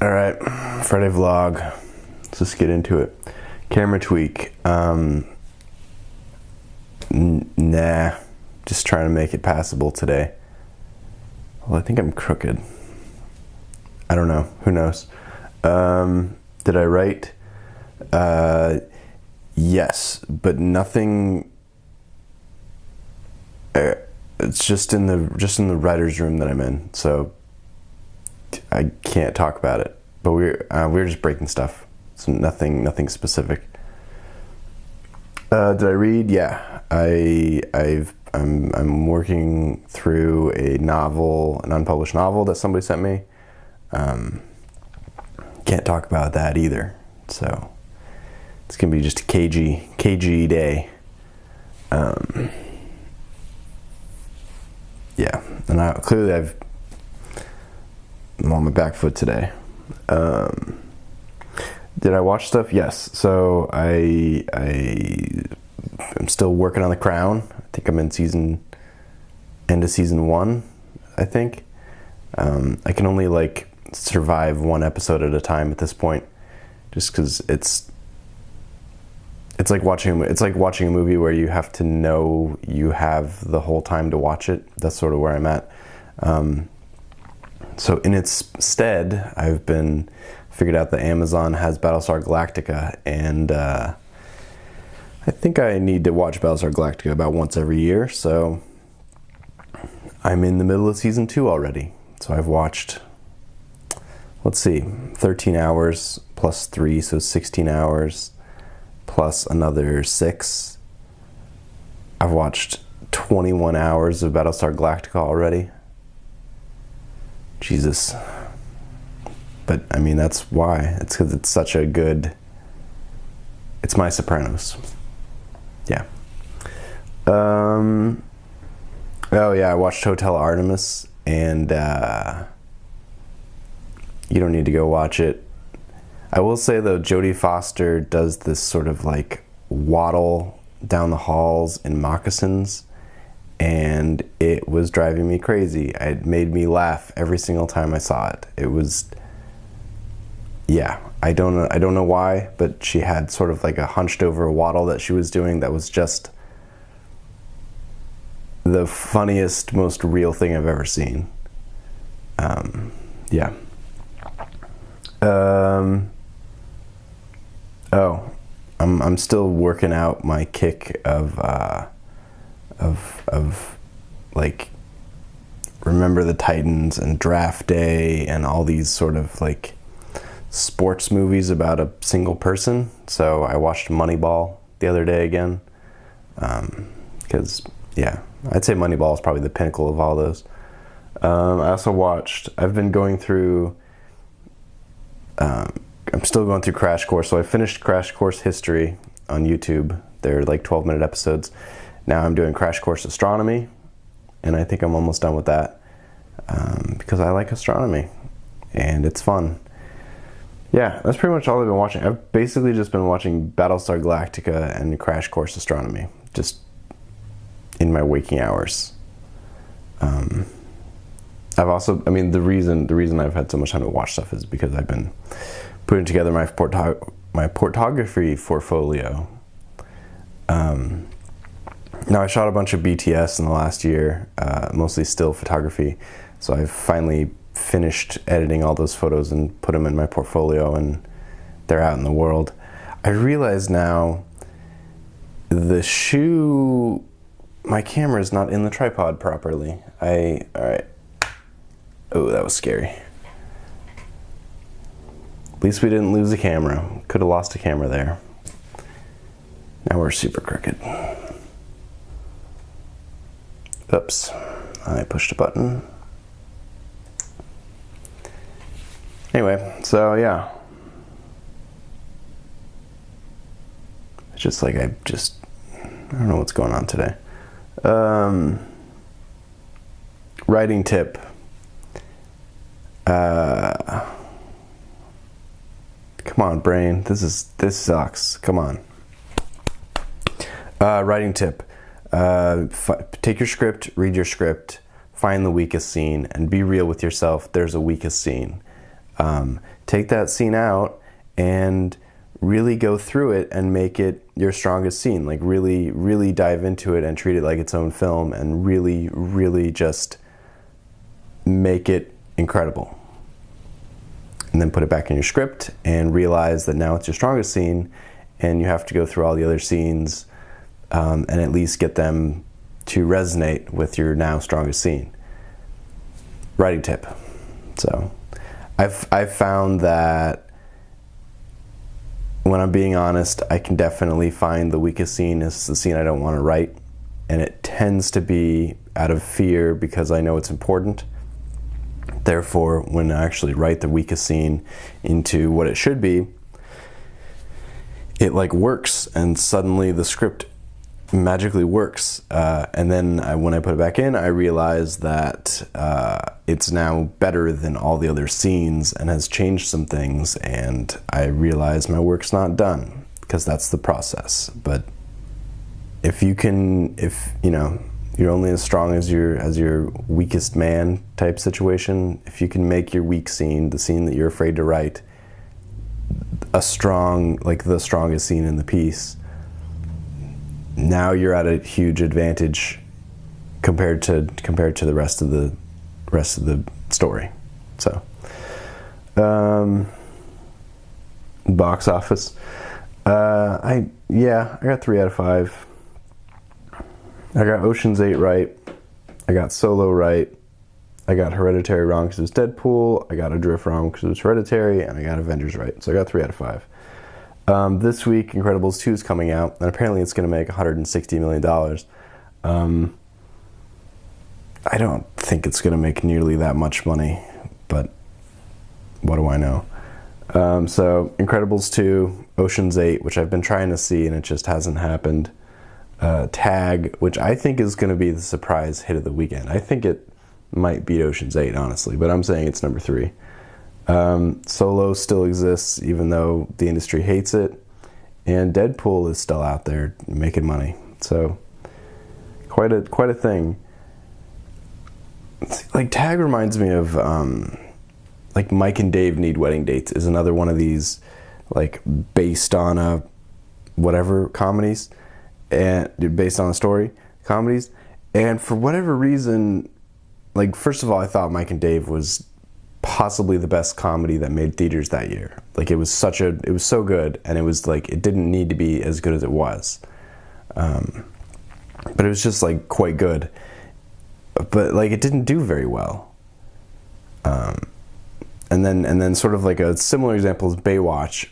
All right, Friday vlog. Let's just get into it. Camera tweak. Nah, just trying to make it passable today. Well, I think I'm crooked. I don't know. Who knows? Did I write? Yes, but nothing. It's just in the writer's room that I'm in, so I can't talk about it. But we're just breaking stuff, so nothing specific. Did I read? Yeah, I'm working through an unpublished novel that somebody sent me. Can't talk about that either. So it's gonna be just a cagey day. Yeah, and I'm on my back foot today. Did I watch stuff? Yes. So I'm still working on The Crown. I think I'm end of season 1, I think. I can only survive one episode at a time at this point, just because it's like watching a movie where you have to know you have the whole time to watch it. That's sort of where I'm at. So in its stead, I've figured out that Amazon has Battlestar Galactica, and I think I need to watch Battlestar Galactica about once every year. So I'm in the middle of season 2 already. So I've watched, 13 hours plus 3, so 16 hours. Plus another 6. I've watched 21 hours of Battlestar Galactica already. Jesus. But I mean, that's why. It's because it's such a good. It's my Sopranos. Yeah. Oh yeah, I watched Hotel Artemis, and you don't need to go watch it. I will say though, Jodie Foster does this sort of waddle down the halls in moccasins, and it was driving me crazy. It made me laugh every single time I saw it. It was, yeah, I don't know why, but she had sort of a hunched over waddle that she was doing that was just the funniest, most real thing I've ever seen. Yeah. I'm still working out my kick of Remember the Titans and Draft Day and all these sort of sports movies about a single person. So I watched Moneyball the other day again, because yeah, I'd say Moneyball is probably the pinnacle of all those. I've been going through. I'm still going through Crash Course. So I finished Crash Course History on YouTube. They're 12-minute episodes. Now I'm doing Crash Course Astronomy, and I think I'm almost done with that, because I like astronomy, and it's fun. Yeah, that's pretty much all I've been watching. I've basically just been watching Battlestar Galactica and Crash Course Astronomy, just in my waking hours. I've also, the reason I've had so much time to watch stuff is because I've been putting together my portography portfolio. Now I shot a bunch of BTS in the last year, mostly still photography. So I've finally finished editing all those photos and put them in my portfolio, and they're out in the world. I realize now my camera is not in the tripod properly. All right. Oh, that was scary. At least we didn't lose a camera. Could have lost a camera there. Now we're super crooked. Oops. I pushed a button. Anyway, so yeah. It's just I don't know what's going on today. Writing tip. Come on, brain. This sucks. Come on. Writing tip. Take your script, read your script, find the weakest scene, and be real with yourself. There's a weakest scene. Take that scene out and really go through it and make it your strongest scene. Like really, really dive into it and treat it like its own film and really, really just make it incredible. And then put it back in your script and realize that now it's your strongest scene and you have to go through all the other scenes and at least get them to resonate with your now strongest scene. Writing tip. So I've found that when I'm being honest, I can definitely find the weakest scene is the scene I don't want to write, and it tends to be out of fear because I know it's important. Therefore, when I actually write the weakest scene into what it should be, it like works, and suddenly the script magically works. And then when I put it back in, I realize that it's now better than all the other scenes and has changed some things, and I realize my work's not done, because that's the process. But if you know, you're only as strong as your weakest man type situation, if you can make your weak scene, the scene that you're afraid to write, a strong, like the strongest scene in the piece, now you're at a huge advantage compared to the rest of the story. So, box office. I got 3 out of 5. I got Ocean's 8 right. I got Solo right. I got Hereditary wrong because it was Deadpool. I got Adrift wrong because it was Hereditary, and I got Avengers right. So I got 3 out of 5. This week, Incredibles 2 is coming out, and apparently it's going to make $160 million. I don't think it's going to make nearly that much money, but what do I know? So, Incredibles 2, Ocean's 8, which I've been trying to see, and it just hasn't happened. Tag, which I think is going to be the surprise hit of the weekend. I think it might beat Ocean's 8, honestly, but I'm saying it's number 3. Solo still exists, even though the industry hates it, and Deadpool is still out there making money. So, quite a thing. Like, Tag reminds me of like Mike and Dave Need Wedding Dates is another one of these, like, based on a whatever comedies, and based on a story comedies. And for whatever reason, like, first of all, I thought Mike and Dave was possibly the best comedy that made theaters that year. Like, it was so good, and it was like, it didn't need to be as good as it was. But it was just like quite good. But like, it didn't do very well. And then sort of like a similar example is Baywatch.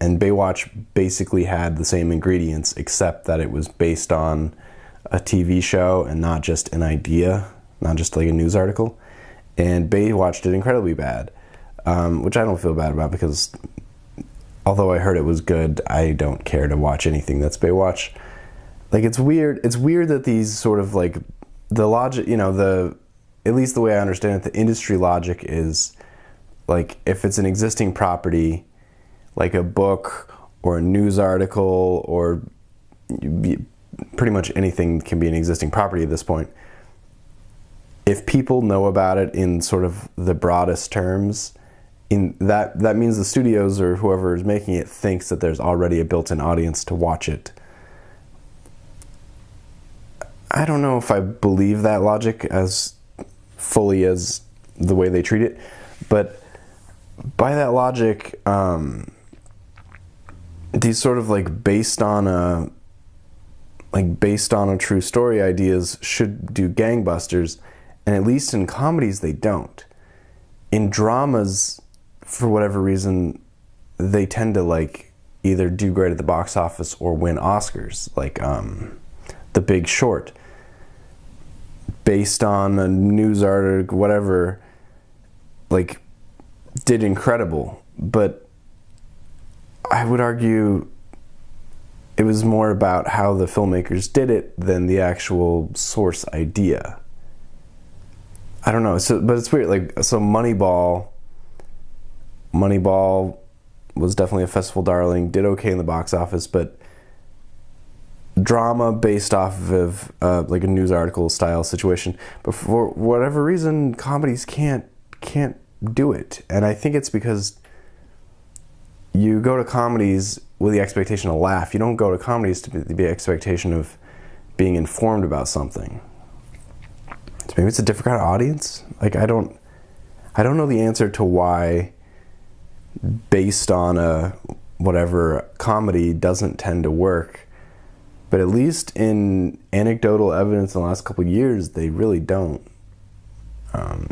And Baywatch basically had the same ingredients, except that it was based on a TV show and not just an idea, not just like a news article. And Baywatch did incredibly bad, which I don't feel bad about, because although I heard it was good, I don't care to watch anything that's Baywatch. Like, it's weird that these sort of like, the logic, you know, at least the way I understand it, the industry logic is like, if it's an existing property, like a book or a news article, or pretty much anything can be an existing property at this point. If people know about it in sort of the broadest terms, in that means the studios or whoever is making it thinks that there's already a built-in audience to watch it. I don't know if I believe that logic as fully as the way they treat it, but by that logic, these sort of like based on a true story ideas should do gangbusters, and at least in comedies they don't. In dramas, for whatever reason, they tend to like either do great at the box office or win Oscars, like The Big Short, based on a news article, whatever, like, did incredible. But I would argue it was more about how the filmmakers did it than the actual source idea. I don't know. So, but it's weird. Like, so Moneyball was definitely a festival darling, did okay in the box office, but drama based off of like a news article style situation. But for whatever reason, comedies can't do it. And I think it's because you go to comedies with the expectation to laugh. You don't go to comedies to be the expectation of being informed about something. So maybe it's a different kind of audience. Like, I don't know the answer to why, based on a whatever comedy, doesn't tend to work. But at least in anecdotal evidence in the last couple of years, they really don't.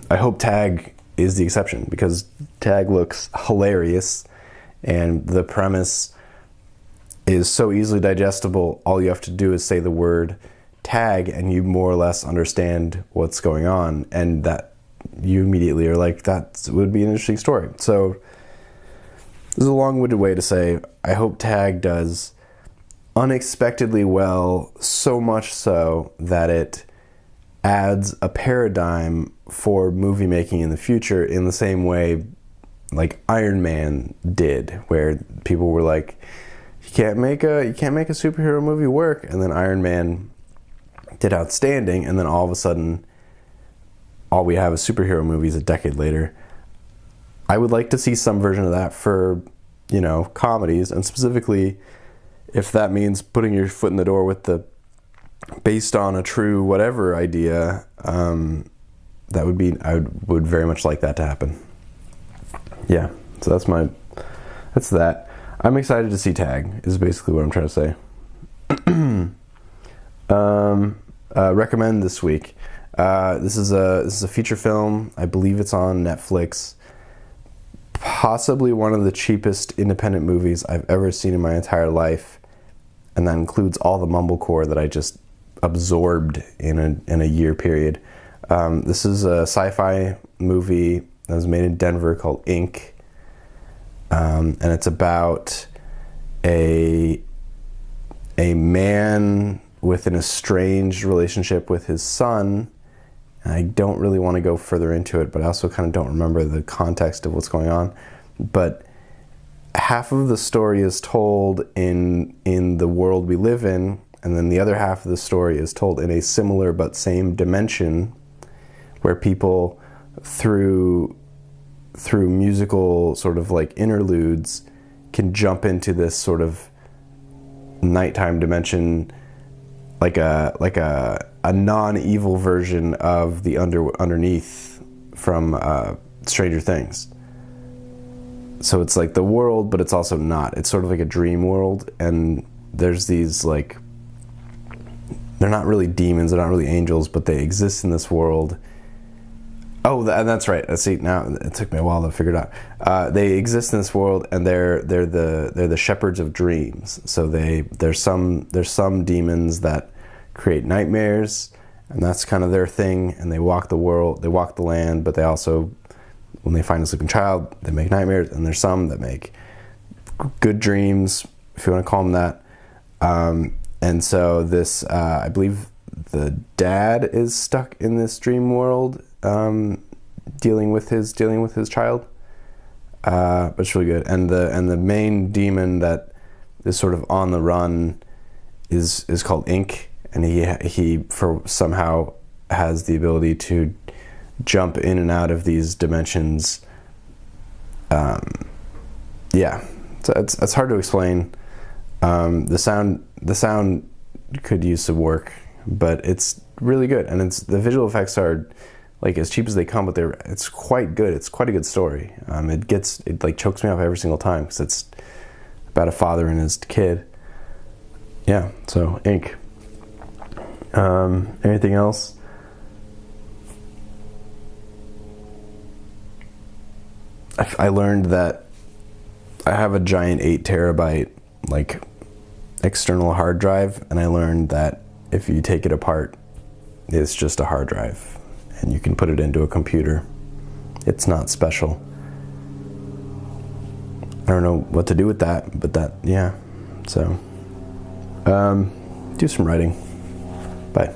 I hope Tag is the exception, because Tag looks hilarious, and the premise is so easily digestible. All you have to do is say the word tag, and you more or less understand what's going on, and that you immediately are like, that would be an interesting story. So this is a long-winded way to say, I hope Tag does unexpectedly well, so much so that it adds a paradigm for movie making in the future, in the same way like Iron Man did, where people were like, you can't make a superhero movie work, and then Iron Man did outstanding, and then all of a sudden all we have is superhero movies a decade later. I would like to see some version of that for, comedies, and specifically if that means putting your foot in the door with the based on a true whatever idea, that would be, I would very much like that to happen. Yeah, so that's that. I'm excited to see Tag, is basically what I'm trying to say. Recommend this week. This is a feature film. I believe it's on Netflix. Possibly one of the cheapest independent movies I've ever seen in my entire life, and that includes all the mumblecore that I just absorbed in a year period. This is a sci-fi movie that was made in Denver called Ink. And it's about a man with an estranged relationship with his son. And I don't really want to go further into it, but I also kind of don't remember the context of what's going on. But half of the story is told in the world we live in, and then the other half of the story is told in a similar but same dimension, where people through musical sort of like interludes can jump into this sort of nighttime dimension, like a non-evil version of the underneath from Stranger Things. So it's like the world, but it's also not. It's sort of like a dream world, and there's these like, they're not really demons, they're not really angels, but they exist in this world. Oh, and that's right. See, now it took me a while to figure it out. They exist in this world, and they're the shepherds of dreams. So there's some demons that create nightmares, and that's kind of their thing. And they walk the world, they walk the land, but they also, when they find a sleeping child, they make nightmares. And there's some that make good dreams, if you want to call them that. And so this, I believe, the dad is stuck in this dream world. Dealing with his child, but it's really good. And the main demon that is sort of on the run is called Ink, and he somehow has the ability to jump in and out of these dimensions. So it's hard to explain. The sound could use some work, but it's really good, and the visual effects are like as cheap as they come, but it's quite good. It's quite a good story. It like chokes me up every single time, because it's about a father and his kid. Yeah, so Ink. Anything else? I learned that I have a giant 8 terabyte like external hard drive, and I learned that if you take it apart, it's just a hard drive, and you can put it into a computer. It's not special. I don't know what to do with that, but yeah. So, do some writing. Bye.